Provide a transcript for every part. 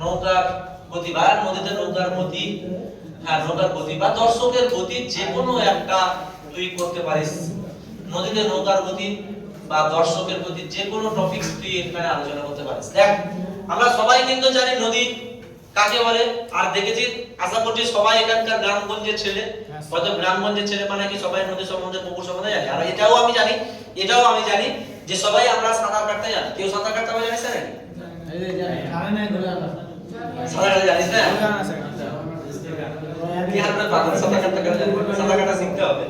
নৌকার গতি বা নদীতে নৌকার গতি, হ্যাঁ নৌকার গতি বা দর্শকের গতি যে কোনো একটা তুই করতে পারিস। নদীতে নৌকার গতি বা দর্শকের গতি যে কোনো টপিকস তুই এখানে আলোচনা করতে পারিস। দেখ আমরা সবাই কিন্তু জানি নদী কাকে বলে, আর দেখেছি আশা করছি সবাই এখানকার গ্রামগঞ্জের ছেলে, হয়তো গ্রামগঞ্জের ছেলে মানে কি সবাই নদী সম্বন্ধে পুকুর সম্বন্ধে জানে। আর এটাও আমি জানি যে সবাই আমরা সাঁতার কাটতে জানি। কেউ সাঁতার কাটতে হবে জানিস নাকি? সাঁতার কাটতে জানিস না? কি হাতে পাগল সাঁতার কাটতে গেলে সাঁতার কাটা শিখতে হবে।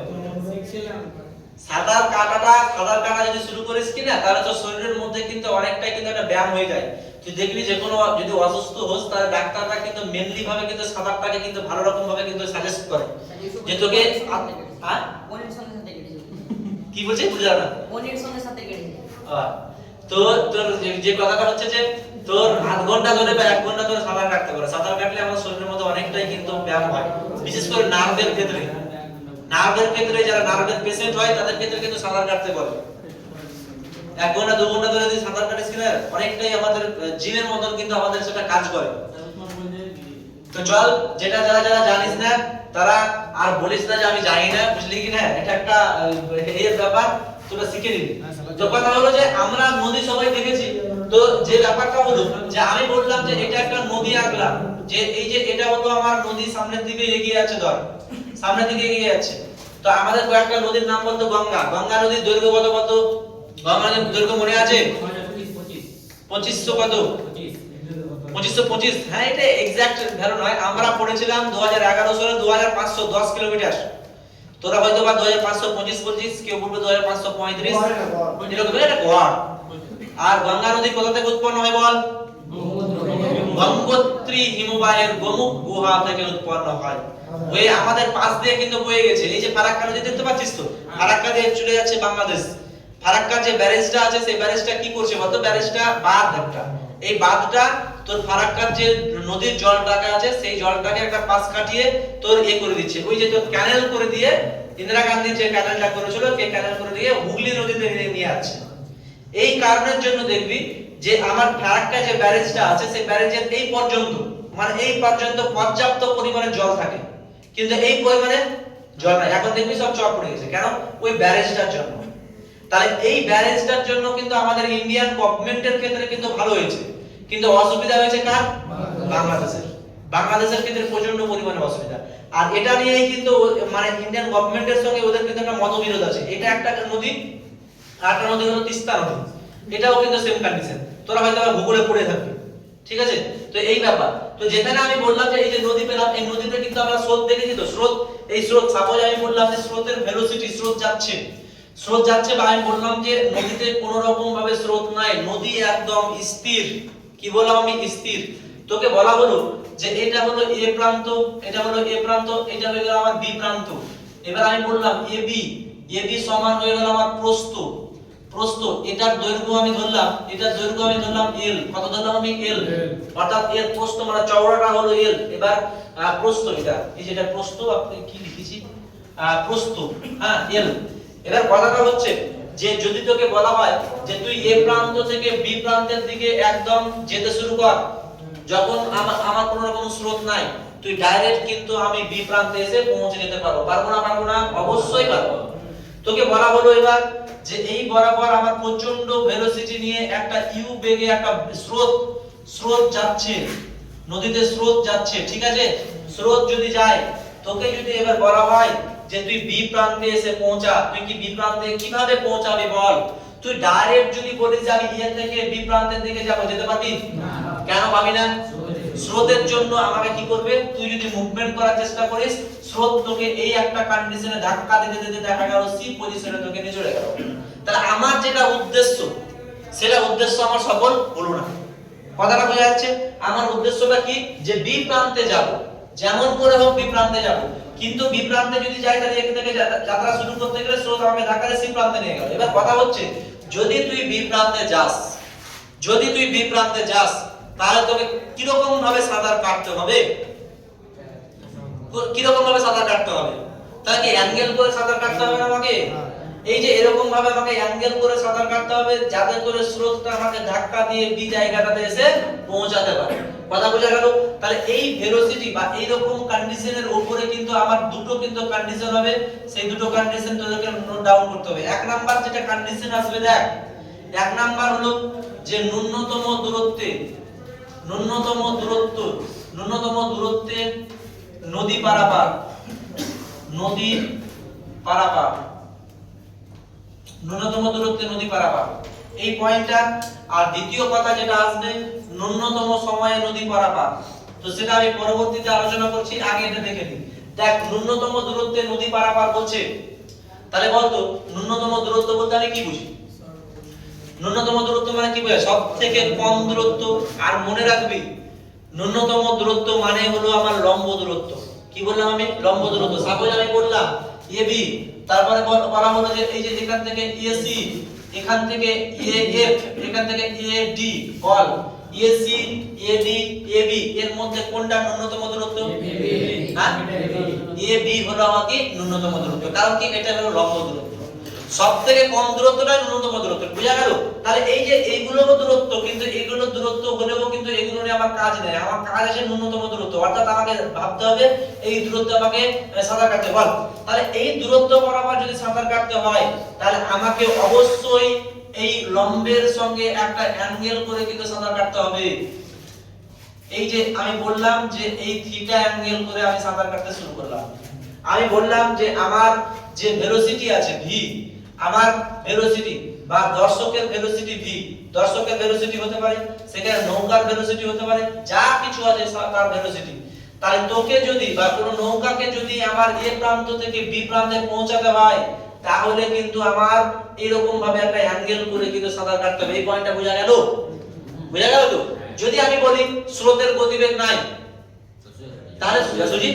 সাঁতার কাটা যদি শুরু করিস কি না, তাহলে তোর শরীরের মধ্যে কিন্তু অনেকটাই কিন্তু একটা ব্যায়াম হয়ে যায়। তুই দেখবি যে কোনো যদি অসুস্থ হোস তাহলে ডাক্তাররা কিন্তু মেনলি ভাবে কিন্তু সাঁতারটাকে কিন্তু ভালো রকম ভাবে কিন্তু সাজেস্ট করে যে তোকে হ্যাঁ পনির সঙ্গে সাথে কেটেছে। কি বলছিস বুঝা না? পনির সঙ্গে সাথে কেটেছে। তো তোর যে কথাটা হচ্ছে যে তোর আধ ঘন্টা ধরে বা 1 ঘন্টা ধরে সাঁতার কাটতে পারে। সাঁতার কাটলে আমার শরীরের মধ্যে অনেকটাই কিন্তু ব্যায়াম হয়, বিশেষ করে নার্ভের ক্ষেত্রে। যারা নার্ভের পেশেন্ট হয় তাদের ক্ষেত্রে কিন্তু সাঁতার কাটতে বলে। 1 ঘন্টা 2 ঘন্টা ধরে যদি সাঁতার কাটিস কিনা অনেকটাই আমাদের জিমের মতন কিন্তু আমাদের সেটা কাজ করে। তো চল, যেটা যারা জানিস না তারা আর বলিস না যে আমি জানি না, বুঝলি কি না? এটা একটা এর ব্যাপার, তোরা শিখে নিবি। তো কথা হলো যে আমরা নদী সবাই দেখেছি। তো যে ব্যাপারটা হলো যে আমি বললাম যে এটা একটা নদী আঁকলাম, যে এই যে এটা হলো আমার নদী সামনের দিকে এগিয়ে যাচ্ছে, ধর সামনের দিকে এগিয়ে যাচ্ছে। তো আমাদের কয়েকটা নদীর নাম বলতো গঙ্গা নদীর দৈর্ঘ্য কত? গঙ্গা নদীর দৈর্ঘ্য মনে আছে? 2500 কত? 2525। হ্যাঁ এটা এক্সাক্ট ভ্যালু নয়, আমরা পড়েছিলাম 2011 সালে 2510 কিলোমিটার। তোরা হয়তো বা 2525 বলছিস, কেউ বলবে 2535, এরকম এটা গড়। আর গঙ্গা নদী কোথা থেকে উৎপন্ন হয় বল? গঙ্গোত্রী হিমবাহের গোমুখ গুহা থেকে উৎপন্ন হয়। ওই আমাদের পাশ দিয়ে কিন্তু বয়ে গেছে। এই যে ফারাক্কা নদী দেখতে পাচ্ছিস তো, ফারাক্কা দিয়ে চলে যাচ্ছে বাংলাদেশ। ফারাক্কা যে ব্যারেজটা আছে সেই ব্যারেজটা কি করছে বলতো? ব্যারেজটা বাঁধ একটা, এই বাঁধটা তোর ফারাক্কার যে নদীর জলটাকে আছে সেই জলটাকে একটা পাশ কাটিয়ে তোর করে দিচ্ছে। ওই যে তোর ক্যানেল করে দিয়ে, ইন্দিরা গান্ধী যে ক্যানেলটা করেছিল সেই ক্যানেল করে দিয়ে হুগলি নদীতে নিয়ে আসছে। এই কারণের জন্য দেখবি যে আমার ফারাক্কা যে ব্যারেজটা আছে সেই ব্যারেজের এই পর্যন্ত পর্যাপ্ত পরিমাণে জল থাকে, কিন্তু এই পরিমাণে জল নাই। এখন দেখবি সব চক পড়ে গেছে, কেন? ওই ব্যারেজটার জন্য। তাহলে এই ব্যারেজটার জন্য কিন্তু আমাদের ইন্ডিয়ান গভর্নমেন্টের ক্ষেত্রে কিন্তু ভালো হয়েছে, কিন্তু অসুবিধা হয়েছে কার? বাংলাদেশের ক্ষেত্রে প্রচন্ড পরিমাণে অসুবিধা। আর এটা নিয়েই কিন্তু মানে ইন্ডিয়ান গভর্নমেন্টের সঙ্গে ওদের কিন্তু একটা মতবিরোধ আছে। এটা একটা নদী, আরেকটা নদী হলো তিস্তা নদী, এটাও কিন্তু সেম কন্ডিশন। তোরা হয়তো ভূগোলে পড়ে থাকবি, ঠিক আছে? তো এই ব্যাপার। তো যেখানে আমি বললাম যে এই যে নদী পেলাম, এই নদীতে কিন্তু আমরা স্রোত দেখেছি। তো স্রোত সাপোজ আমি বললাম যে স্রোতের ভেলোসিটি, স্রোত যাচ্ছে বা আমি বললাম যে নদীতে কোনো রকম ভাবে স্রোত নাই, নদী একদম স্থির। কি বললাম আমি? স্থির। তোকে বলা হলো যে এটা হলো এ প্রান্ত, এটা হলো এ প্রান্ত, এটা হয়ে গেল আমার বি প্রান্ত। এবার আমি বললাম এবি সমান হয়ে গেল আমার প্রস্থ। এটার দৈর্ঘ্য আমি ধরলাম, এল। কত ধরলাম আমি? এল। অর্থাৎ এর প্রস্থ মানে চওড়াটা হলো এল। এবার প্রস্থ, এটা এই যেটা প্রস্থ, আপনি কি লিখেছি? প্রস্থ, হ্যাঁ এল। এবার কথাটা হচ্ছে যে যদি তোকে বলা হয় যে তুই এ প্রান্ত থেকে বি প্রান্তের দিকে একদম যেতে শুরু কর, যখন আমার কোনো রকম স্রোত নাই, তুই ডাইরেক্ট কিন্তু আমি বি প্রান্তে এসে পৌঁছে যেতে পারবো না? অবশ্যই পারবো। তোকে বলা হলো এবার যে এই বরাবর আমার প্রচন্ড ভেলোসিটি নিয়ে একটা ইউ বেগে একটা স্রোত যাচ্ছে, নদীতে স্রোত যাচ্ছে, ঠিক আছে? স্রোত যদি যায়, তোকে যদি এবার বলা হয় যে তুই বি প্রান্তে এসে পৌঁছা, তুই কি বি প্রান্তে কিভাবে পৌঁছাবি বল? তুই ডাইরেক্ট যদি বলিস যে আমি এ থেকে বি প্রান্তের দিকে যাব, যেতে পারবি না? কেন পাবি না? স্রোতের জন্য আমাকে কি করবে? তুই যদি মুভমেন্ট করার চেষ্টা করিস, স্রোত তোকে এই একটা কন্ডিশনে ধাক্কা দিতে দেখা গেল সি পজিশনে তোকে নিয়ে চলে গেল। তাহলে আমার যেটা উদ্দেশ্য, সেটা উদ্দেশ্য আমার সফল হলো না। কথাটা বোঝা যাচ্ছে? আমার উদ্দেশ্যটা কি? যে বি প্রান্তে যাব, যেমন করে হোক বি প্রান্তে যাব। কিন্তু বি প্রান্তে যদি যাই তাহলে এখান থেকে যাত্রা শুরু করতে গেলে স্রোত আমাকে ধাক্কা দিয়ে সি প্রান্তে নিয়ে গেল। এবার কথা হচ্ছে যদি তুই বি প্রান্তে যাস, তাহলে তোকে কিরকম ভাবে সাঁতার কাটতে হবে? তাহলে কি অ্যাঙ্গেল করে সাঁতার কাটতে হবে না আমাকে? এই যে এরকম ভাবে আমাকে অ্যাঙ্গেল করে সাঁতার কাটতে হবে যাতে করে স্রোতটা আমাকে ধাক্কা দিয়ে বি জায়গাটাতে এসে পৌঁছাতে পারে। কথা বোঝা গেল? তাহলে এই ভেলোসিটি বা এই রকম কন্ডিশনের উপরে কিন্তু আমার দুটো কিন্তু কন্ডিশন হবে, সেই দুটো কন্ডিশন তোদেরকে নোট ডাউন করতে হবে। এক নাম্বার যেটা কন্ডিশন আসবে, দেখ এক নাম্বার হলো যে ন্যূনতম দূরত্বে নদী পারাপার, ন্যূনতম দূরত্বে নদী পারাপার, এই পয়েন্টটা। আর দ্বিতীয় কথা যেটা আসবে, ন্যূনতম সময়ে নদী পারাপার। তো সেটা আমি পরবর্তীতে আলোচনা করছি, আগে এটা দেখে নিই। দেখ ন্যূনতম দূরত্বে নদী পারাপার বলছে, তাহলে বলতো ন্যূনতম দূরত্ব বলতে আমি কি বুঝি? ন্যূনতম দূরত্ব মানে কি বোঝায়? সব থেকে কম দূরত্ব। আর মনে রাখবি ন্যূনতম দূরত্ব মানে হলো আমার লম্ব দূরত্ব। কি বললাম আমি? লম্ব দূরত্ব। সাপোজ আমি বললাম এবি, তারপরে বলা হলো যে এই যে এখান থেকে এসি, এখান থেকে এএফ, এখান থেকে এডি, বল এসি এডি এবি এর মধ্যে কোনটা ন্যূনতম দূরত্ব? হ্যাঁ, এবি হলো আমাকে ন্যূনতম দূরত্ব। কারণ কি? এটা হলো লম্ব দূরত্ব। সবথেকে কম দূরত্বটা ন্যূনতম দূরত্ব। বুঝা গেল? তাহলে এই যে এইগুলোর দূরত্ব, কিন্তু এইগুলোর দূরত্ব হলেও কিন্তু এগুলো নিয়ে আমার কাজ নেই। আমার কাজ আছে ন্যূনতম দূরত্ব, অর্থাৎ আমাকে ভাবতে হবে এই দূরত্ব আমাকে সাঁতার কাটতে বল। তাহলে এই দূরত্ব বরাবর যদি সাঁতার কাটতে হয়, তাহলে আমাকে অবশ্যই এই লম্বের সঙ্গে একটা অ্যাঙ্গেল করে কিন্তু সাঁতার কাটতে হবে। এই যে আমি বললাম যে এই থিটা অ্যাঙ্গেল করে আমি সাঁতার কাটতে শুরু করলাম। আমি বললাম যে আমার যে ভেলোসিটি আছে ভি, আমার ভেলোসিটি বা দর্শকের ভেলোসিটি ভি, দর্শকের ভেলোসিটি হতে পারে, সেখানে নৌকার ভেলোসিটি হতে পারে, যা কিছু আছে তার ভেলোসিটি। তাহলে তোকে যদি বা কোনো নৌকাকে যদি আমার এ প্রান্ত থেকে বি প্রান্তে পৌঁছাতে হয়, তাহলে কিন্তু আমার এরকম ভাবে একটা অ্যাঙ্গেল করে কিন্তু সাঁতার কাটতে হবে। এই পয়েন্টটা বোঝা গেল? বোঝা গেল তো? যদি আমি বলি স্রোতের গতিবেগ নাই, তাহলে সোজাসুজি,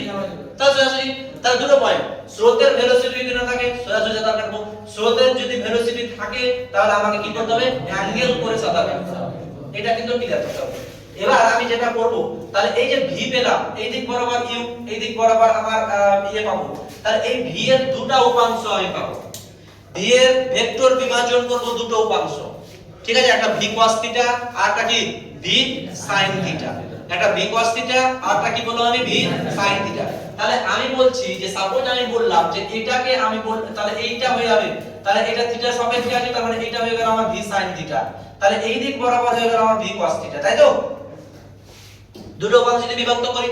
তাহলে দুটো পয়েন্ট। স্রোতের ভেলোসিটি যদি না থাকে সোজাসুজি সাঁতার কাটবো, স্রোতের যদি ভেলোসিটি থাকে তাহলে আমাকে কি করতে হবে? অ্যাঙ্গেল করে সাঁতার কাটতে হবে। এটা কিন্তু ক্লিয়ার করতে হবে। এবার আমি যেটা করব, তাহলে এই যে ভি পেলাম, এই দিক বরাবর ইউ, এই দিক বরাবর আমার ইয়ে পাবো। তাহলে এই ভি এর দুটো উপাংশ আমি পাবো। ভি এর ভেক্টর বিভাজন করব দুটো উপাংশ, ঠিক আছে? একটা ভি cos থিটা আর একটা কি ভি sin থিটা। একটা ভি cos থিটা আর একটা কি বললাম আমি? V sin theta. তাহলে আমি বলছি যে সাপোজ আমি বললাম যে এটাকে আমি তাহলে এইটা হয়ে যাবে, তাহলে এটা থিটার সাপেক্ষে আছে, তার মানে এটা হয়ে গেল আমার ভি sin থিটা। তাহলে এই দিক বরাবর হয়ে গেল আমার ভি cos থিটা, তাই তো? দুটো উপাংশ যদি বিভক্ত করি,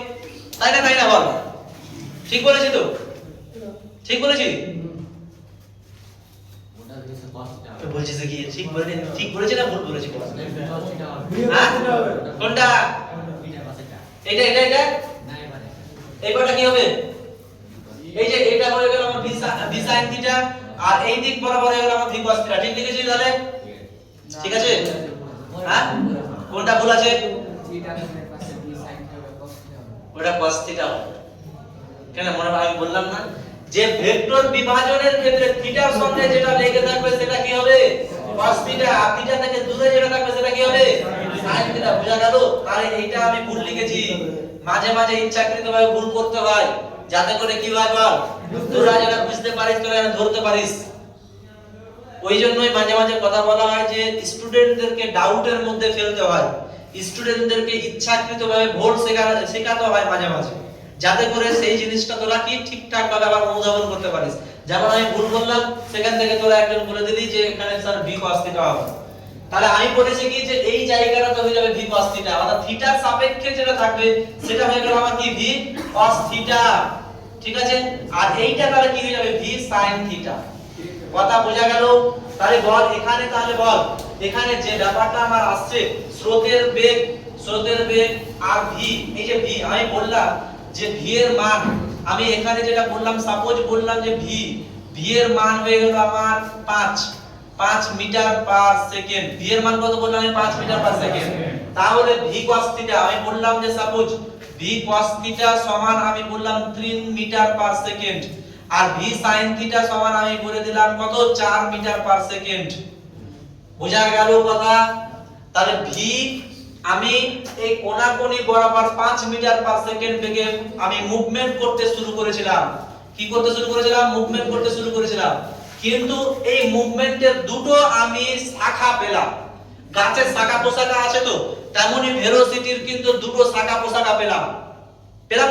তাই না বল? ঠিক বলেছি তো? ঠিক বলেছি? বলছিস কি ঠিক বলেছি না ভুল বলেছি? হ্যাঁ, কোনটা? এটা এইবারটা কি হবে? এই যে এটা হয়ে গেল আমার ভি sin থিটা, আর এই দিক বরাবর হয়ে গেল আমার ভি cos থিটা। ঠিক লিখেছি তাহলে? ঠিক আছে? হ্যাঁ, কোনটা ভুল আছে? ওটা cos থিটা হবে। কেন মনে হয়? আমি বললাম না যে ভেক্টর বিভাজনের ক্ষেত্রে থিটার সঙ্গে যেটা লেগে থাকবে সেটা কি হবে? cos theta. আর থিটা থেকে দূরে যেটা থাকবে সেটা কি হবে? sin theta. বোঝা গেল? তাহলে এইটা আমি ভুল লিখেছি। মাঝে মাঝে ইচ্ছাকৃতভাবে ভুল করতে হয়, যাতে করে কি হয় বল, তোরা যেটা বুঝতে পারিস, তোরা যেটা ধরতে পারিস। ওই জন্যই মাঝে মাঝে কথা বলা হয় যে স্টুডেন্টদেরকে ডাউটের মধ্যে ফেলতে হয়, স্টুডেন্টদেরকে ইচ্ছাকৃতভাবে ভুল শেখাতে হয় মাঝে মাঝে, যাতে করে সেই জিনিসটা তোরা কি ঠিকঠাক ভাবে আবার অনুধাবন করতে পারিস। যেমন আমি ভুল বললাম, সেখান থেকে তোরা একজন বলে দিলি যে এখানে স্যার ভি cos থিটা হবে। তাহলে আমি বলেছি কি যে এই জায়গাটাতে হয়ে যাবে ভি cos থিটা, অর্থাৎ থিটার সাপেক্ষে যেটা থাকবে সেটা হয়ে গেল আমার কি? V cos theta. ঠিক আছে? আর এইটা তাহলে কি হয়ে যাবে? V sin theta. কথা বোঝা গেল? তাহলে বল এখানে, তাহলে বল এখানে যে ব্যাপারটা আমার আসছে স্রোতের বেগ আর ভি, এই যে ভি আমি বললাম যে ভি এর মান, আমি এখানে যেটা বললাম, সাপোজ বললাম যে ভি এর মান হয়ে গেল আমার 5 মিটার পার সেকেন্ড। ভি এর মান কত বললাম আমি? 5 মিটার পার সেকেন্ড। তাহলে ভি cos থিটা আমি বললাম যে সাপোজ ভি cos থিটা সমান আমি বললাম 3 মিটার পার সেকেন্ড, আর ভি sin থিটা সমান আমি বলে দিলাম কত? 4 মিটার পার সেকেন্ড। বোঝা গেল কথা? তাহলে ভি আমি এই কোণাকোণি বরাবর 5 মিটার পার সেকেন্ড বেগে আমি মুভমেন্ট করতে শুরু করেছিলাম। কি করতে শুরু করেছিলাম? মুভমেন্ট করতে শুরু করেছিলাম। কিন্তু এই মুভমেন্টের দুটো আমি শাখা পেলাম। গাছের শাখা পোশাখা আছে তো, তেমনি ভেলোসিটির কিন্তু দুটো শাখা প্রশাখা পেলাম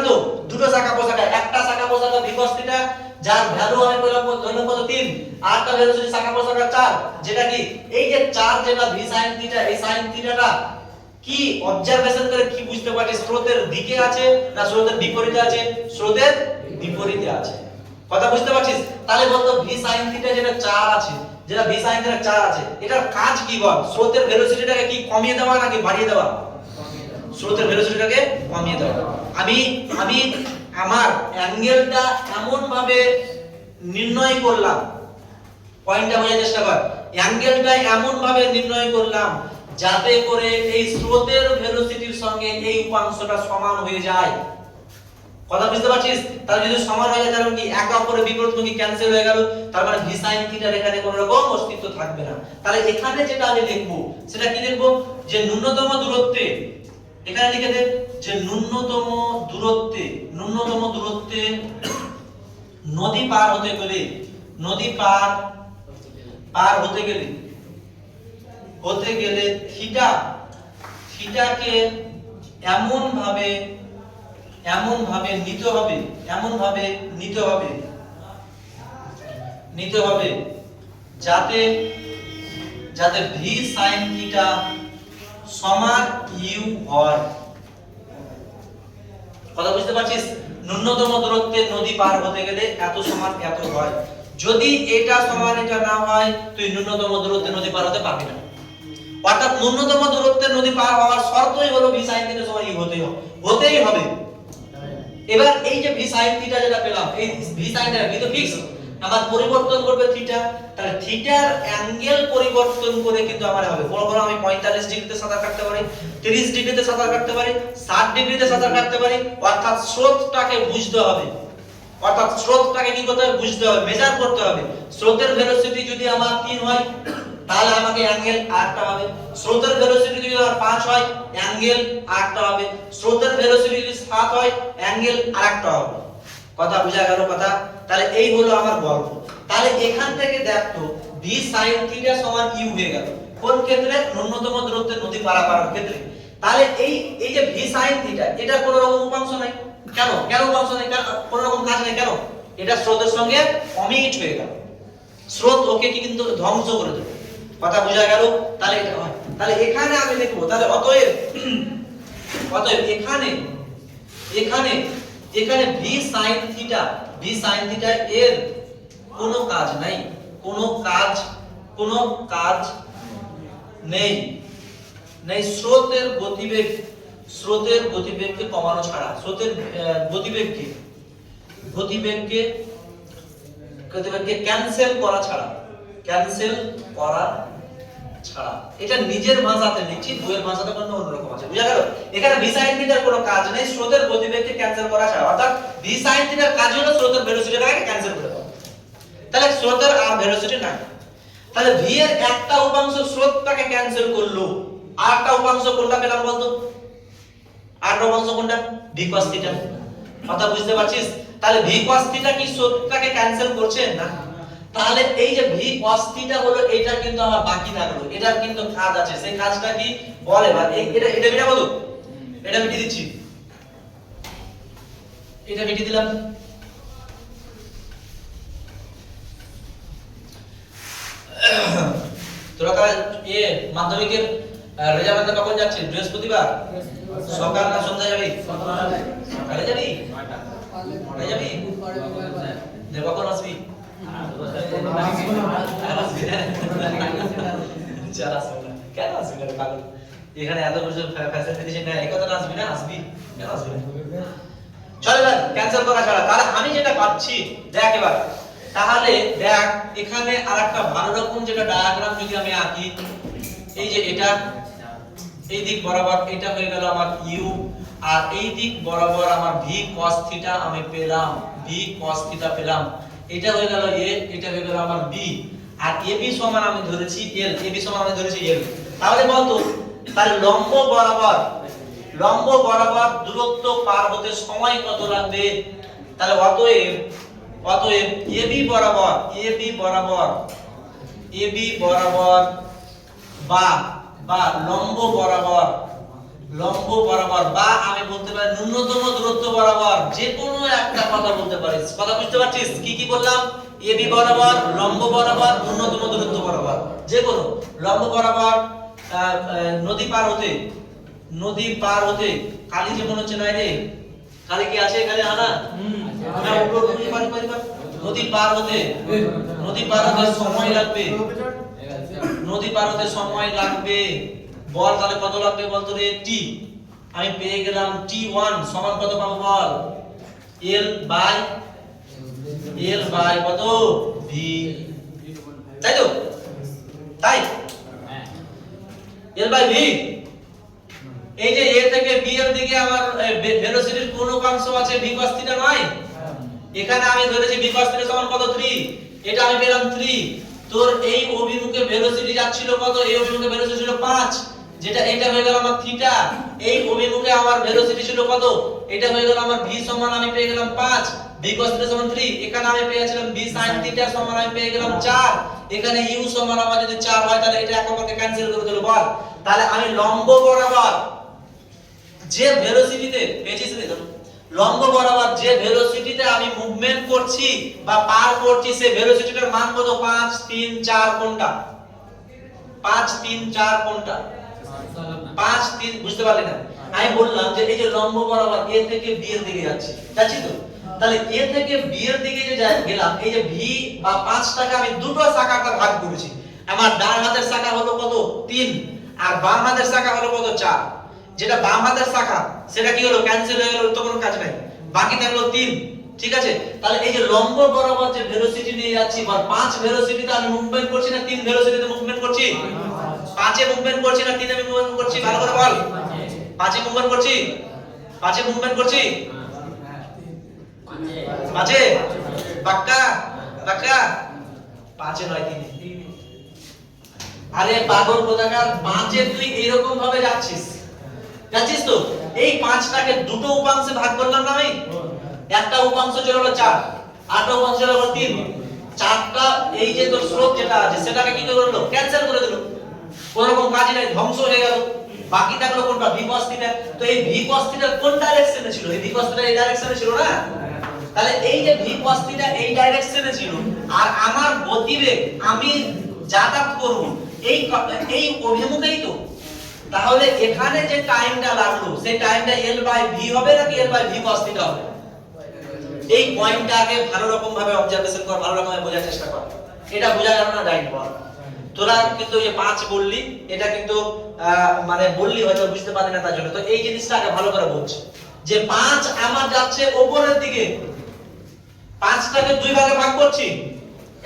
তো দুটো শাখা প্রশাখা, একটা শাখা প্রশাখা v cos থিটা যার ভ্যালু আমি পেলাম ধরলাম কত 3, আর একটা ভেলোসিটি শাখা প্রশাখা 4, যেটা কি এই যে 4 যেটা v sin থিটা, এই sin থিটাটা কি অবজারভেশন করে কি বুঝতে পারছি স্রোতের দিকে আছে না স্রোতের বিপরীতে আছে? স্রোতের বিপরীতে আছে। কথা বুঝতে পারছিস? তাহলে বলতো v sin থিটা যেটা 4 আছে, যেটা v sin থিটা 4 আছে, এটার কাজ কি বল? স্রোতের ভেলোসিটিটাকে কি কমিয়ে দেওয়া নাকি বাড়িয়ে দেওয়া? স্রোতের ভেলোসিটিটাকে কমিয়ে দেওয়া। আমি আমার অ্যাঙ্গেলটা এমন ভাবে নির্ণয় করলাম, পয়েন্টটা বোঝার চেষ্টা কর, অ্যাঙ্গেলটা এমন ভাবে নির্ণয় করলাম যাতে করে এই স্রোতের ভেলোসিটির সঙ্গে এই উপাংশটা সমান হয়ে যায়। কথা বুঝতে পারছিস? তাহলে যদি সমান হয়ে যায় তাহলে কি একে অপরের বিপরীতমুখী ক্যান্সেল হয়ে গেল, তার মানে v sin থিটার এখানে কোনো রকম অস্তিত্ব থাকবে না। তাহলে এখানে যেটা আমি লিখব সেটা কি লিখব? যে ন্যূনতম দূরত্বে, এখানে লিখে দে যে ন্যূনতম দূরত্বে নদী পার হতে গেলে, নদী পার হতে গেলে থিটাকে এমন ভাবে নিতে হবে যাতে v sin থিটা সমান u হয়। কথা বুঝতে পারছিস? ন্যূনতম দূরত্বে নদী পার হতে গেলে এত সমান এত হয়। যদি এটা সমান এটা না হয় তুই ন্যূনতম দূরত্বে নদী পার হতে পারবি না। অর্থাৎ ন্যূনতম দূরত্বে নদী পার হওয়ার শর্তই হলো v sin থিটা সমান u হতেই হবে। এবার এই যে v sin থিটা যেটা পেলাম, এই v sin থিটা v তো ফিক্স, আবার পরিবর্তন করবে থিটা, তাহলে থিটার অ্যাঙ্গেল পরিবর্তন করে কিন্তু আমার হবে। বড় আমি 45 ডিগ্রিতে সাঁতার কাটতে পারি, 30 ডিগ্রিতে সাঁতার কাটতে পারি, 60 ডিগ্রিতে সাঁতার কাটতে পারি। অর্থাৎ স্রোতটাকে বুঝতে হবে, কি করতে হবে? বুঝতে হবে, মেজার করতে হবে। স্রোতের ভেলোসিটি যদি আমার 3 হয় তাহলে আমাকে অ্যাঙ্গেল আরেকটা হবে। স্রোতের ভেলোসিটি যদি আমার 5 হয় অ্যাঙ্গেল আরেকটা হবে। স্রোতের ভেলোসিটি যদি 7 হয় অ্যাঙ্গেল আরেকটা হবে। কথা বোঝা গেল কথা? তাহলে এই হলো আমার গল্প। তাহলে এখান থেকে দেখ তো v sin থিটা সমান u হয়ে গেল কোন ক্ষেত্রে? ন্যূনতম দূরত্বে নদী পারাপারের ক্ষেত্রে। তাহলে এই যে v sin থিটা এটা কোনো রকম উপাংশ নাই। কেন উপাংশ নাই? কোনো রকম কাজ নাই। কেন? এটা স্রোতের সঙ্গে অমিট হয়ে গেল, স্রোত ওকে কি কিন্তু ধ্বংস করে দেবে। কথা বোঝা গেল? তাহলে এটা হয়। তাহলে এখানে আমি লিখব, তাহলে অতএব এখানে v sin থিটা এর কোনো কাজ নাই, কোনো কাজ নেই স্রোতের গতিবেগকে কমানো ছাড়া, স্রোতের গতিবেগকে ক্যান্সেল করা ছাড়া। এটা নিজের ভাষাতে লিখছি, বইয়ের ভাষাতে কোনো অন্যরকম আছে। বুঝা গেল? এখানে v sin থিটার কোনো কাজ নেই স্রোতের গতিবেগকে ক্যান্সেল করা ছাড়া। অর্থাৎ v sin থিটার কাজ হলো স্রোতের ভেলোসিটিটাকে ক্যান্সেল করে দেওয়া। তাহলে স্রোতের আর ভেলোসিটি নাই। তাহলে v এর একটা উপাংশ স্রোতটাকে ক্যান্সেল করলো, আর একটা উপাংশ কোনটা পেলাম বলতো? আর উপাংশ কোনটা? v cos theta. কথা বুঝতে পারছিস? তাহলে v cos থিটা কি স্রোতটাকে ক্যান্সেল করছে না? তাহলে এই যে v cos থিটা হলো, এটা কিন্তু আমার বাকি থাকলো, এটার কিন্তু কাজ আছে। সেই কাজটা কি বল এবার? এটা বলো, এটা মিটিয়ে দিচ্ছি, এটা মিটিয়ে দিলাম। তোরা কাল মাধ্যমিকের রেজাল্ট কখন যাচ্ছিস? বৃহস্পতিবার সকাল না সন্ধ্যা যাবি? সকালে যাবি? 9টায় যাবি? কখন আসবি? কেন আসবি না পাগল? এখানে এত বছর ফ্যাসিলিটি নেই, এই কথাটা আসবি না? আসবি কেন আসবি না? চল এবার ক্যান্সেল করা ছাড়া। তাহলে আমি যেটা পাচ্ছি দেখ এবার, তাহলে দেখ এখানে আরেকটা ভালো রকম যেটা ডায়াগ্রাম যদি আমি আঁকি, এই যে এটা এই দিক বরাবর এটা হয়ে গেল আমার u, আর এই দিক বরাবর আমার v cos থিটা আমি পেলাম, v cos থিটা পেলাম। এটা হয়ে গেল a, এটা হয়ে গেল আমার b, আর ab সমান আমি ধরেছি l, ab সমান আমি ধরেছি l। তাহলে বলতো তাহলে লম্ব বরাবর দূরত্ব পার হতে সময় কত লাগবে? তাহলে অতএব AB বরাবর বা লম্ব বরাবর লম্ব বরাবর, বা আমি বলতে পারি ন্যূনতম দূরত্ব বরাবর, যে কোনো একটা কথা বলতে পারিস। কথা বুঝতে পারছিস? কি কি বললাম? এবি বরাবর, লম্ব বরাবর, ন্যূনতম দূরত্ব বরাবর, যে কোনো লম্ব বরাবর। নদী পার হতে, নদী পার হতে কালি যে মনে হচ্ছে নাই রে, কালি কি আছে এখানে? আনা হ্যাঁ, নদী পার হতে, নদী পার হতে সময় লাগবে, নদী পার হতে সময় লাগবে। বল তাহলে কত লাগবে বল তো রে? টি। আমি পেয়ে গেলাম t1 সমান কত পাবো বল? l বাই কত? v, তাই তো? তাই l বাই v। এই যে a থেকে b এর দিকে আমার ভেলোসিটির কোন উপাংশ আছে? v cos থিটা নয়? এখানে আমি ধরেছি v cos থিটা সমান কত? 3। এটা আমি পেলাম 3। তোর এই অভিমুখে ভেলোসিটি যাচ্ছিল কত? এই অভিমুখে ভেলোসিটি ছিল 5, যেটা এটা হয়ে গেল আমার থিটা। এই অভিমুখে আমার ভেলোসিটি ছিল কত? এটা হয়ে গেল আমার v সমান আমি পেয়ে গেলাম 5, v cos থিটা সমান 3। এখানে আমি পেয়েছিলাম v sin থিটা সমান আমি পেয়ে গেলাম 4। এখানে u সমান আমার যদি 4 হয় তাহলে এটা এক অপরকে ক্যান্সেল করে দিল বল। তাহলে আমি লম্ব বরাবর যে ভেলোসিটিতে পেয়েছিস রে, লম্ব বরাবর যে ভেলোসিটিতে আমি মুভমেন্ট করছি বা পার করছি, সেই ভেলোসিটিটার মান কত? 5 3 4 কোনটা? 5 3 4 কোনটা? 5 3, বুঝতে পারলি না? আমি বললাম যে এই যে লম্ব বরাবর a থেকে b এর দিকে যাচ্ছি, যাচ্ছি তো, তাহলে a থেকে b এর দিকে যে গেলাম, এই যে v বা 5টাকে আমি দুটো শাখাতে ভাগ করেছি। আমার ডান হাতের শাখা হলো কত? 3, আর বাম হাতের শাখা হলো কত? 4। যেটা বাম হাতের শাখা সেটা কি হলো? ক্যান্সেল হয়ে গেল, তো কোনো কাজ নাই, বাকি থাকলো 3। ঠিক আছে? তাহলে এই যে লম্ব বরাবর যে ভেলোসিটি নিয়ে যাচ্ছি বা 5 ভেলোসিটিতে আমি মুভমেন্ট করছি না 3 ভেলোসিটিতে মুভমেন্ট করছি? 5 এ মুভমেন্ট করছি না 3 এ মুভমেন্ট করছি? ভালো করে বল। 5 এ মুভমেন্ট করছি? 5 এ মুভমেন্ট করছি? 5 এ? পাক্কা? পাক্কা? 5 এ নয় 3 এ। আরে পাগল কোথাকার, 5 এ তুই এরকম ভাবে যাচ্ছিস, যাচ্ছিস তো? এই 5টাকে দুটো উপাংশে ভাগ করলাম না আমি? একটা উপাংশ চলে গেল 4, আরেকটা উপাংশ চলে গেল 3। 4টা এই যে তোর স্রোত যেটা আছে সেটাকে কি করলো? ক্যান্সেল করে দিল, কোনো রকম কাজ নাই, ধ্বংস হয়ে গেল। বাকি থাকলো কোনটা? v cos theta. তো এই v cos থিটা কোন ডাইরেকশনে ছিল? এই v cos থিটা এই ডাইরেকশনে ছিল না? তাহলে এই যে v cos থিটা এই ডাইরেকশনে ছিল, আর আমার গতিবেগ আমি যাতায়াত করব এই এই অভিমুখেই তো। তাহলে এখানে যে টাইমটা লাগলো সেই টাইমটা l বাই v হবে নাকি l by v cos theta হবে? এই পয়েন্টটা আগে ভালো রকম ভাবে অবজারভেশন কর, ভালো রকম ভাবে বোঝার চেষ্টা কর। এটা বোঝা গেল না? ডাইরেক্ট বল। তোরা কিন্তু এই 5 বললি, এটা কিন্তু মানে বললি হয়তো বুঝতে পারলি না, তার জন্য তো এই জিনিসটা আগে ভালো করে বুঝ যে 5 আমার যাচ্ছে উপরের দিকে, 5টাকে দুই ভাগে ভাগ করছি,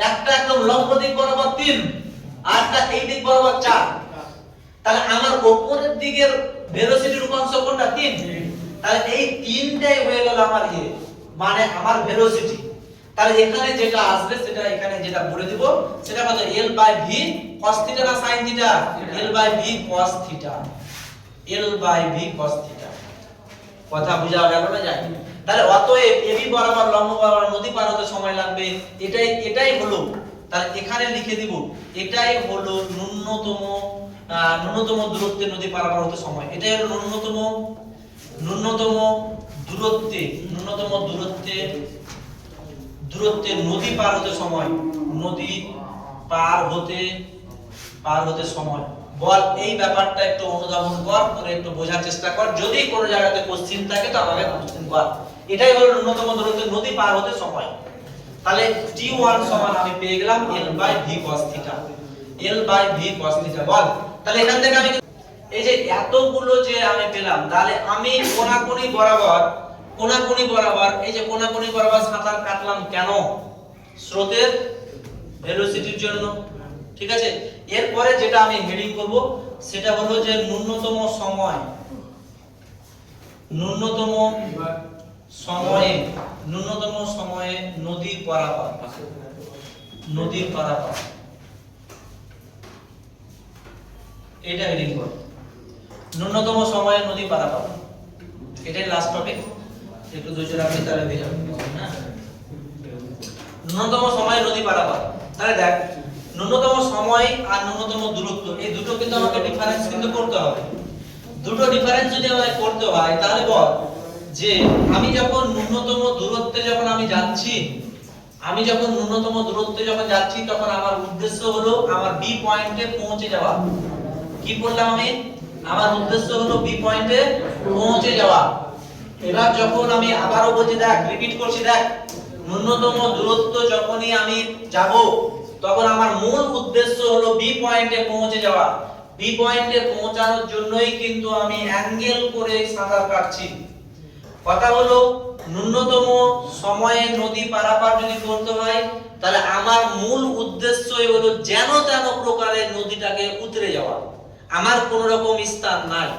একটা একদম লম্ব দিক বরাবর 3, আরটা এই দিক বরাবর 4। তাহলে আমার উপরের দিকের ভেলোসিটির উপাংশ কোনটা? 3। তাহলে এই 3টাই হয়ে গেল আমার মানে আমার ভেলোসিটি। তাহলে এখানে যেটা আসবে সেটা এখানে যেটা বলে দিব সেটা কত? l by v cos theta না sin theta? l by v cos theta, l by v cos theta. কথা বুঝা গেল না? যাই, তাহলে অতএব ab বরাবর লম্ব বরাবর নদী পার হতে সময় লাগবে, এটাই হলো। তাহলে এখানে লিখে দিব এটাই হলো ন্যূনতম দূরত্বে নদী পার হতে সময়। এটাই হলো ন্যূনতম দূরত্বে নদী পার হতে সময়, নদী পার হতে সময়। বল এই ব্যাপারটা একটু অনুধাবন কর, করে একটু বোঝার চেষ্টা কর। যদি কোনো জায়গাতে কোশ্চেন থাকে তো আমাকে কোশ্চেন কর। এটাই হলো ন্যূনতম দূরত্বে নদী পার হতে সময়। তাহলে t1 সমান আমি পেয়ে গেলাম l by v cos theta, l by v cos theta. বল তাহলে এখান থেকে আমি এই যে এতগুলো যে আমি পেলাম, তাহলে আমি কোণাকুণি বরাবর এই যে কোণাকুণি বরাবর সাঁতার কাটলাম কেন? স্রোতের ভেলোসিটির জন্য। ঠিক আছে? এরপরে যেটা আমি হেডিং করব সেটা হলো যে ন্যূনতম সময়ে নদী পারাপার, এটা হেডিং করব, ন্যূনতম সময়ে নদী পারাপার। এটাই লাস্ট টপিক, একটু ধৈর্য রাখলে তাহলে হয়ে যাবে না? ন্যূনতম সময়ে নদী পারাপার। তাহলে দেখ, ন্যূনতম সময় আর ন্যূনতম দূরত্ব এই দুটো কিন্তু আমাকে ডিফারেন্স কিন্তু করতে হবে। দুটো ডিফারেন্স যদি আমাকে করতে হয় তাহলে বল যে আমি যখন ন্যূনতম দূরত্বে যখন আমি যাচ্ছি, তখন আমার উদ্দেশ্য হলো আমার বি পয়েন্টে পৌঁছে যাওয়া। কি বললাম আমি? আমার উদ্দেশ্য হলো বি পয়েন্টে পৌঁছে যাওয়া। এবার যখন আমি আবারও বলছি, দেখ রিপিট করছি, দেখ ন্যূনতম দূরত্ব যখনই আমি যাব তখন আমার মূল উদ্দেশ্য হলো বি পয়েন্টে পৌঁছে যাওয়া। বি পয়েন্টে পৌঁছানোর জন্যই কিন্তু আমি অ্যাঙ্গেল করে সাঁতার কাটছি। কথা হলো ন্যূনতম সময়ে নদী পারাপার যদি করতে হয় তাহলে আমার মূল উদ্দেশ্যই হলো যেন তেন প্রকারে নদীটাকে উতরে যাওয়া। আমার কোন রকম স্থান নাই।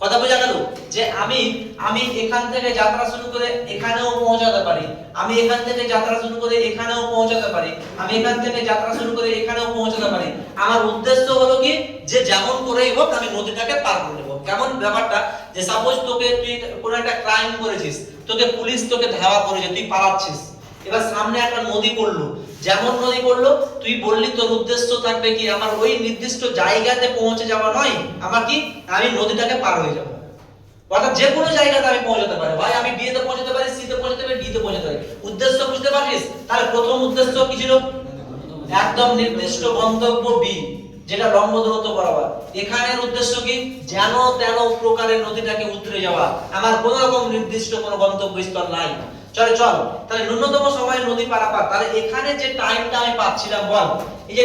কথা বোঝা গেল? যে আমি এখান থেকে যাত্রা শুরু করে এখানেও পৌঁছাতে পারি, আমি এখান থেকে যাত্রা শুরু করে এখানেও পৌঁছাতে পারি, আমি এখান থেকে যাত্রা শুরু করে এখানেও পৌঁছাতে পারি। আমার উদ্দেশ্য হলো কি যে যেমন করেই হোক আমি নদীটাকে পার করে নেব। কেমন ব্যাপারটা? যে সাপোজ তুই কোনো একটা ক্রাইম করেছিস, পুলিশ ধাওয়া করেছে, তুই পালাচ্ছিস, এবার সামনে একটা নদী পড়লো, যেমন নদী পড়লো তুই বললি তোর উদ্দেশ্য থাকবে কি আমার ওই নির্দিষ্ট জায়গাতে পৌঁছে যাওয়া নয়, আমার কি আমি নদীটাকে পার হয়ে যাব। অর্থাৎ যে কোনো জায়গাতে আমি পৌঁছাতে পারি, ভাই আমি বি তে পৌঁছাতে পারি, সি তে পৌঁছাতে পারি, ডি তে পৌঁছাতে পারি। উদ্দেশ্য বুঝতে পারছিস? তাহলে প্রথম উদ্দেশ্য কি ছিল? একদম নির্দিষ্ট গন্তব্য বি, যেটা লম্ব দূরত্ব বরাবর। এখানের উদ্দেশ্য কি? যেন তেন প্রকারে নদীটাকে উতরে যাওয়া। আমার কোনো রকম নির্দিষ্ট কোনো গন্তব্যস্থল নাই। চল তাহলে ন্যূনতম সময়ে নদী পারাপার, তাহলে এখানে যে টাইমটা আমি পাচ্ছিলাম বল, এই যে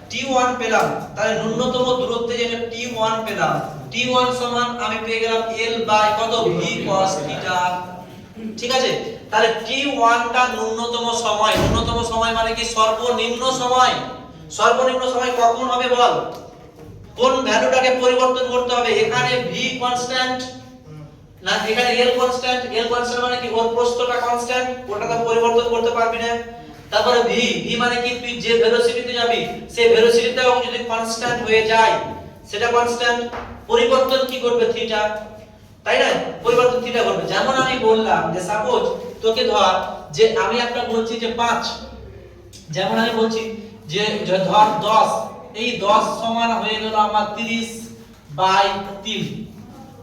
t1 পেলাম, তাহলে ন্যূনতম দূরত্বে যেটা t1 পেলাম, t1 সমান আমি পেয়ে গেলাম l বাই কত v cos θ। ঠিক আছে? তাহলে t1 টা ন্যূনতম সময় মানে কি সর্বনিম্ন সময়। সর্বনিম্ন সময় কখন হবে বল? কোন ভ্যালুটাকে পরিবর্তন করতে হবে? এখানে v কনস্ট্যান্ট না, এখানে l কনস্ট্যান্ট মানে কি ওর প্রস্থটা কনস্ট্যান্ট, ওটা তো পরিবর্তন করতে পারবি না। তারপরে v মানে কি তুই যে ভেলোসিটিতে যাবি সেই ভেলোসিটিটাও যদি কনস্ট্যান্ট হয়ে যায়, সেটা কনস্ট্যান্ট, পরিবর্তন কি করবে? থিটা, তাই না? পরিবর্তন থিটা করবে। যেমন আমি বললাম যে সাপোজ তোকে ধর যে আমি একটা বলছি যে 5, যেমন আমি বলছি যে ধর 10, এই 10 সমান হয়ে গেল আমার 30 বাই 3,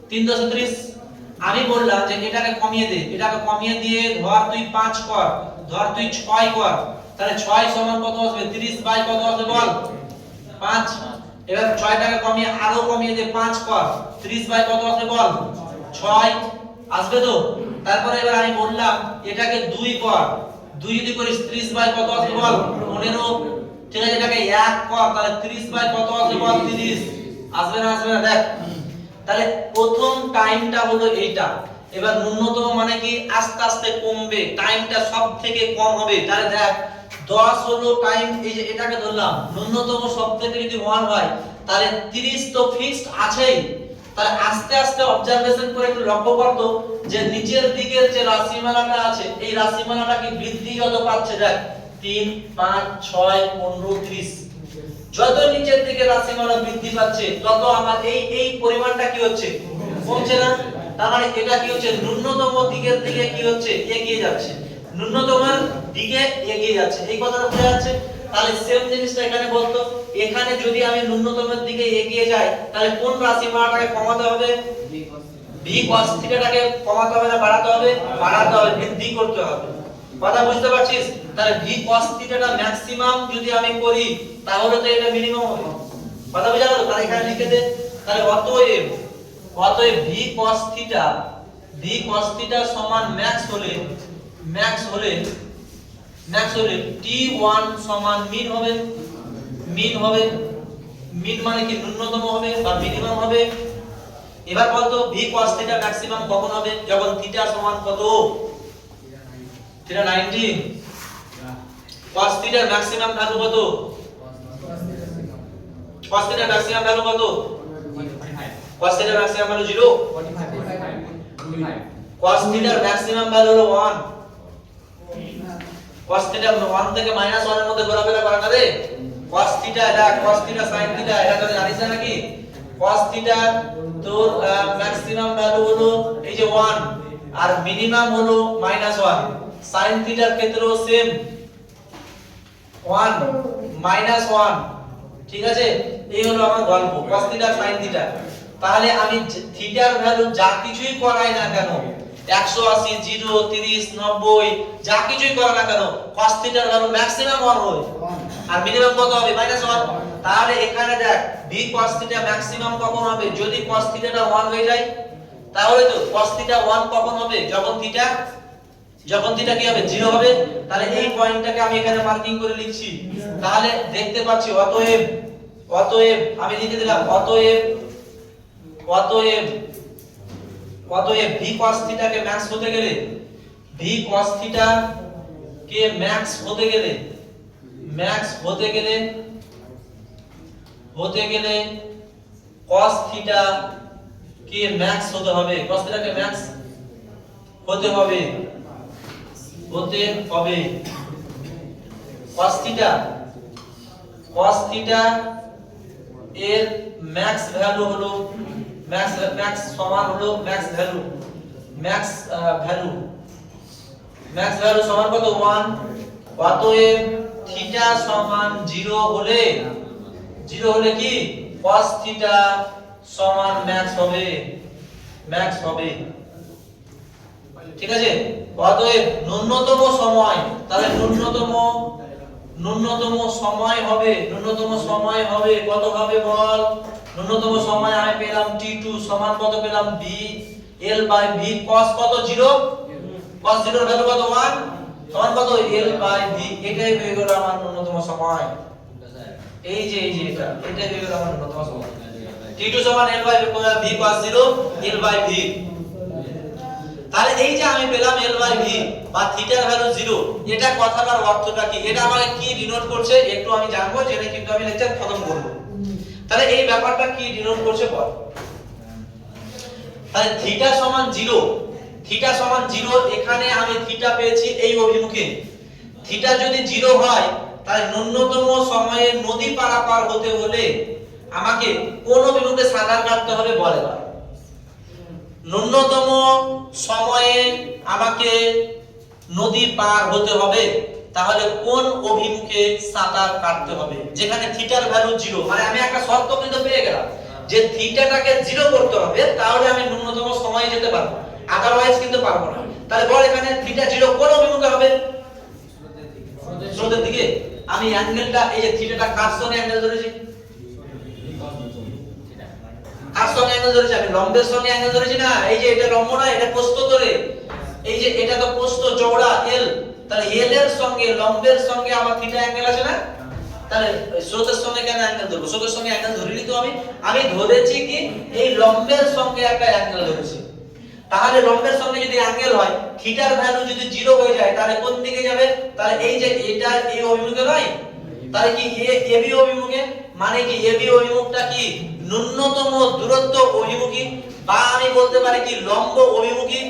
3 10 30। আমি বললাম যে এটাকে কমিয়ে দিয়ে ধর তুই 5 কর, ধর তুই 6 কর, তাহলে 6 সমান কত আসবে? 30 বাই কত আসবে বল? 5। এবার 6টাকে আরো কমিয়ে দে, 5 কর, 30 বাই কত আসবে বল? 6 আসবে তো? তারপরে এবার আমি বললাম এটাকে 2 কর, 2 যদি করিস 30 বাই কত আসবে বল? 15। ঠিক আছে, এটাকে 1 কর, তাহলে 30 বাই কত আসবে বল? 30। আসবে না দেখ। তাহলে প্রথম টাইমটা হলো এইটা। এবার ন্যূনতম মানে কি আস্তে আস্তে কমবে, টাইমটা সবথেকে কম হবে। তাহলে দেখ 10 হলো টাইম, এই যে এটাকে ধরলাম ন্যূনতম সবথেকে যদি 1 হয় তাহলে 30 তো ফিক্সড আছেই। তাহলে আস্তে আস্তে অবজারভেশন করে একটু লক্ষ্য করতো যে নিচের দিকের যে রাশিমালাটা আছে এই রাশিমালাটা কি বৃদ্ধি যত পাচ্ছে, দেখ 3 5 6 15 30, যত নিচের দিকে রাশিমালা বৃদ্ধি পাচ্ছে তত আমার এই পরিমাণটা কি হচ্ছে? কমছে না। তার মানে এটা কি হচ্ছে? ন্যূনতম দিকের দিকে কি হচ্ছে? এগিয়ে যাচ্ছে, ন্যূনতমের দিকে এগিয়ে যাচ্ছে। এই কথাটা বোঝা যাচ্ছে? তাহলে সেম জিনিসটা এখানে বলতো, এখানে যদি আমি ন্যূনতমের দিকে এগিয়ে যাই তাহলে কোন রাশিমালাটাকে কমাতে হবে? v cos θ টাকে কমাতে হবে না বাড়াতে হবে? বাড়াতে হবে, বৃদ্ধি করতে হবে। কথা বুঝতে পারছিস? তাহলে v cos θ টা ম্যাক্সিমাম যদি আমি করি তাহলে তো এটা মিনিমাম হবে। কথা বুঝা গেল? তাহলে এখানে লিখে দে। তাহলে অতএব v cos θ সমান ম্যাক্স হলে t1 সমান মিন হবে। মিন মানে কি ন্যূনতম হবে বা মিনিমাম হবে। এবার বলতো v cos θ ম্যাক্সিমাম কখন হবে? যখন θ সমান কত? θ 90। cos θ এর ম্যাক্সিমাম ভ্যালু কত? cos θ এর ম্যাক্সিমাম ভ্যালু কত? cos θ এর ম্যাক্সিমাম ভ্যালু 0। cos θ এর ম্যাক্সিমাম ভ্যালু হলো 1। cos θ 1 থেকে -1 এর মধ্যে ঘোরাফেরা করে না রে। cos θ এটা cos θ sin θ এটা তো জানিস না নাকি? cos θ তোর ম্যাক্সিমাম ভ্যালু হলো এই যে 1 আর মিনিমাম হলো -1। sin θ এর ক্ষেত্রেও সেম 1 -1। ঠিক আছে, এই হলো আমার গল্প cos θ sin θ। তাহলে আমি থিটার ভ্যালু যা কিছুই করাই না কেন 180 0 30 90 যা কিছুই করা না কেন cos থিটার ভ্যালু ম্যাক্সিমাম 1 হবে আর মিনিমাম কত হবে -1। তাহলে এখানে দেখ v cos থিটা ম্যাক্সিমাম কখন হবে যদি cos থিটাটা 1 হয়ে যায়, তাহলে তো cos থিটা 1 কখন হবে যখন থিটা কি হবে 0 হবে। তাহলে এই পয়েন্টটাকে আমি এখানে মার্কিং করে লিখছি। তাহলে দেখতে পাচ্ছি অতএব আমি লিখে দিলাম অতএব v cos থিটা কে ম্যাক্স হতে গেলে v cos থিটা কে ম্যাক্স হতে গেলে cos থিটা কে ম্যাক্স হতে হবে cos থিটা কে ম্যাক্স হতে হবে cos থিটা এর ম্যাক্স ভ্যালু হলো ম্যাক্স সমান হলো ম্যাক্স ভ্যালু সমান কত 1। অতএব থিটা সমান 0 হলে কি cos থিটা সমান ম্যাক্স হবে। ঠিক আছে, অতএব ন্যূনতম সময় তাহলে ন্যূনতম সময় হবে কত হবে বল। ন্যূনতম সময় আমি পেলাম t2 সমান কত পেলাম b l by v cos কত 0 cos 0 এর ভ্যালু কত 1 সমান কত l বাই v। এটাই হয়ে গেল আমার ন্যূনতম সময়। এই যে এটাই হয়ে গেল আমার ন্যূনতম সময়। t2 সমান l by v cos 0 l by v। তাহলে এই যে আমি পেলাম l বাই v বা থিটার ভ্যালু 0, এটা কথাটার অর্থটা কি, এটা আমাকে কি ডিনোট করছে একটু আমি জানবো, যেটা কিন্তু আমি লেকচার খতম করব। তাহলে এই ব্যাপারটা কি ডিনোট করছে বল। তাহলে থিটা সমান 0 এখানে আমি থিটা পেয়েছি এই অভিমুখে। থিটা যদি 0 হয় তাহলে ন্যূনতম সময়ে নদী পারাপার হতে হলে আমাকে কোন অভিমুখে সাঁতার কাটতে হবে বলে না। ন্যূনতম সময়ে আমাকে নদী পার হতে হবে, তাহলে কোন অভিমুখে সাঁতার কাটতে হবে যেখানে থিটার ভ্যালু 0। মানে আমি একটা শর্ত কিন্তু পেয়ে গেলাম যে থিটাটাকে 0 করতে হবে, তাহলে আমি ন্যূনতম সময়ে যেতে পারবো, আদারওয়াইজ কিন্তু পারবো না। তাহলে বল এখানে থিটা 0 কোন অভিমুখে হবে স্রোতের দিকে। আমি অ্যাঙ্গেলটা এই যে থিটাটা কার সঙ্গে অ্যাঙ্গেল ধরেছি আমি লম্বের সঙ্গে অ্যাঙ্গেল ধরেছি না। এই যে এটা লম্ব না, এটা প্রস্থ ধরে, এই যে এটা তো প্রস্থ চওড়া l, তাহলে l এর সঙ্গে লম্বের সঙ্গে আমার থিটা অ্যাঙ্গেল আছে না। তাহলে স্রোতের সঙ্গে কেন অ্যাঙ্গেল ধরবো, স্রোতের সঙ্গে অ্যাঙ্গেল ধরিনি তো আমি ধরেছি কি এই লম্বের সঙ্গে একটা অ্যাঙ্গেল ধরেছি। তাহলে লম্বের সঙ্গে যদি অ্যাঙ্গেল হয় থিটার ভ্যালু যদি 0 হয়ে যায় তাহলে কোন দিকে যাবে, তাহলে এই যে এটা এই অভিমুখে নয়, তাহলে কি ab অভিমুখে। মানে কি ab অভিমুখটা কি ন্যূনতম দূরত্ব অভিমুখী, বা আমি বলতে পারি কি লম্ব অভিমুখী।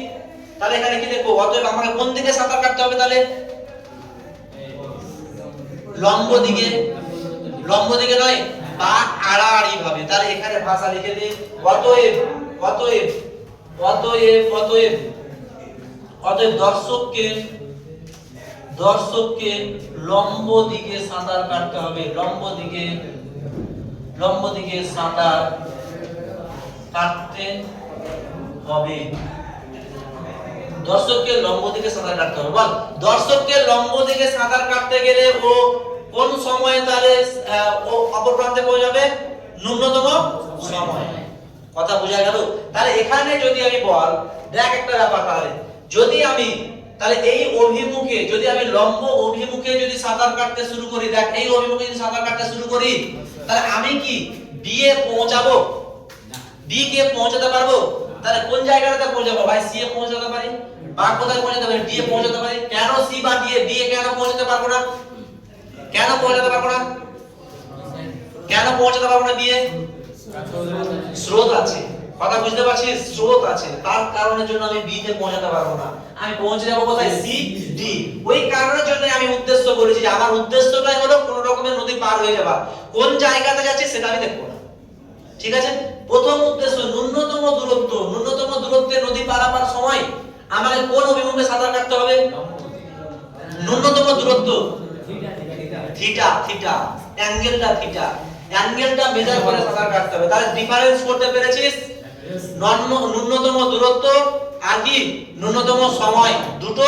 তাহলে এখানে কি দেখো অতএব আমাকে কোন দিকে সাঁতার কাটতে হবে, তাহলে লম্ব দিকে নয় বা আড়াআড়ি ভাবে। তাহলে এখানে ভাষা লিখে দিই অতএব দর্শককে লম্ব দিকে সাঁতার কাটতে হবে, লম্ব দিকে সাঁতার কাটতে হবে। দর্শককে লম্ব দিকে সাঁতার কাটতে হবে। বল দর্শককে লম্ব দিকে সাঁতার কাটতে গেলে ও কোন সময়ে তাহলে ও অপর প্রান্তে পৌঁছাবে ন্যূনতম সময়। কথা বোঝা গেল। তাহলে এখানে যদি আমি বল দেখ একটা ব্যাপার, তাহলে যদি আমি তাহলে এই অভিমুখে যদি আমি লম্ব অভিমুখে যদি সাঁতার কাটতে শুরু করি, দেখ এই অভিমুখে যদি সাঁতার কাটতে শুরু করি তাহলে আমি কি বি এ পৌঁছাবো, বি কে পৌঁছাতে পারবো। তাহলে কোন জায়গাটাতে পৌঁছাবো ভাই, সি এ পৌঁছাতে পারি, বা কোথায় পৌঁছাতে পারি ডি এ পৌঁছাতে পারি। কেন সি বা ডি এ কেন পৌঁছাতে পারবো না, কেন পৌঁছাতে পারবো না বি এ? স্রোত আছে, কথা বুঝতে পারছিস, স্রোত আছে, তার কারণের জন্য আমি বি তে পৌঁছাতে পারবো না। আমি পৌঁছে যাবো কোথায়, সি ডি। ওই কারণের জন্য আমি উদ্দেশ্য বলেছি যে আমার উদ্দেশ্যটাই হলো কোন রকমের নদী পার হয়ে যাওয়া। কোন জায়গাতে যাচ্ছে সেটা আমি দেখবো না, ঠিক আছে। প্রথম উদ্দেশ্য ন্যূনতম দূরত্বে নদী পারাপার সময় আমাকে কোন অভিমুখে সাঁতার কাটতে হবে, ন্যূনতম দূরত্ব থিটা, অ্যাঙ্গেলটা থিটা, অ্যাঙ্গেলটা মেজার করে সাঁতার কাটতে হবে। তাহলে ডিফারেন্স করতে পেরেছিস? ন্যূনতম দূরত্ব আর কি ন্যূনতম সময়, দুটো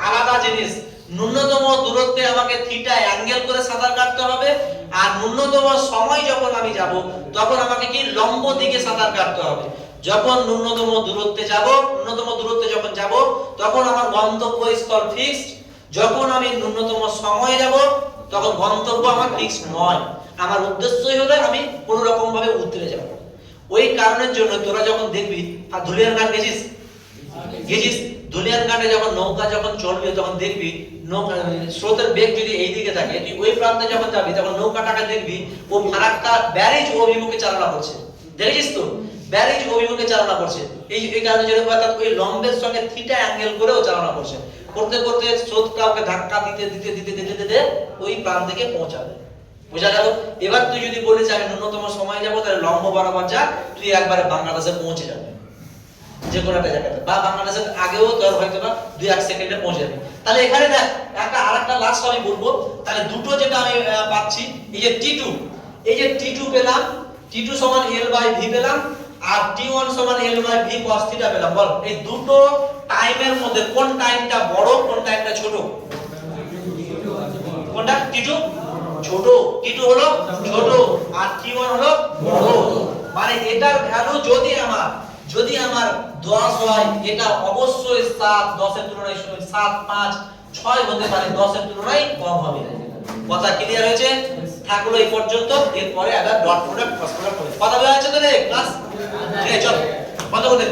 আলাদা জিনিস। ন্যূনতম দূরত্বে আমাকে থিটা অ্যাঙ্গেল করে সাঁতার কাটতে হবে, আর ন্যূনতম সময় যখন আমি যাব তখন আমাকে কি লম্ব দিকে সাঁতার কাটতে হবে। যখন ন্যূনতম দূরত্বে যখন যাব তখন আমার গন্তব্য স্থল ফিক্সড, যখন আমি ন্যূনতম সময়ে যাব তখন গন্তব্য আমার ফিক্সড নয়। আমার উদ্দেশ্যই হলো আমি কোনো রকম ভাবে উতরে যাব। ওই কারণের জন্য তোরা যখন দেখবি, আর ধুলিয়ান ঘাট গেছিস ধুলিয়ান ঘাটে যখন নৌকা যখন চলবে তখন দেখবি নৌকা স্রোতের বেগ যদি এই দিকে থাকে, তুই ওই প্রান্তে যখন যাবি তখন নৌকাটাকে দেখবি ও ফারাক্কা ব্যারেজ অভিমুখে চালনা করছে। দেখেছিস তো ব্যারেজ অভিমুখে চালনা করছে। এই কারণে যেটা অর্থাৎ ওই লম্বের সঙ্গে থিটা অ্যাঙ্গেল করেও চালনা করছে। করতে করতে স্রোত কাউকে ধাক্কা দিতে ওই প্রান্তে গিয়ে পৌঁছাবে। বুঝা গেল? এবার তুই যদি বলিস আমি ন্যূনতম সময় যাব, তাহলে লম্ব বরাবর যা, তুই একবারে বাংলাদেশে পৌঁছে যাবে যে কোনো একটা জায়গাতে, বা বাংলাদেশের আগেও তোর হয়তো বা 2-1 সেকেন্ডে পৌঁছে যাবে। তাহলে এখানে দেখ আরেকটা লাস্ট আমি বলবো। তাহলে দুটো যেটা আমি পাচ্ছি, এই যে T2, এই যে T2 পেলাম, T2 সমান L/V পেলাম, আর T1 সমান L/V cos θ পেলাম। বল এই দুটো টাইমের মধ্যে কোন টাইমটা বড়, কোন টাইমটা ছোট? কোনটা? T2 ছোট, T2 হলো ছোট আর T1 হলো বড়। মানে এটার ভ্যালু যদি আমার 10 হয়, এটা অবশ্যই 7, 10 এর তুলনায় 7, 5, 6 হতে পারে, 10 এর তুলনায় কম হবে। কথা ক্লিয়ার হয়েছে? থাকলো এই পর্যন্ত। এরপরে আবার ডট প্রোডাক্ট ক্রস প্রোডাক্ট হবে। কথা বোঝা যাচ্ছে তো রে ক্লাস? ঠিক আছে, চল বন্ধ করে দে।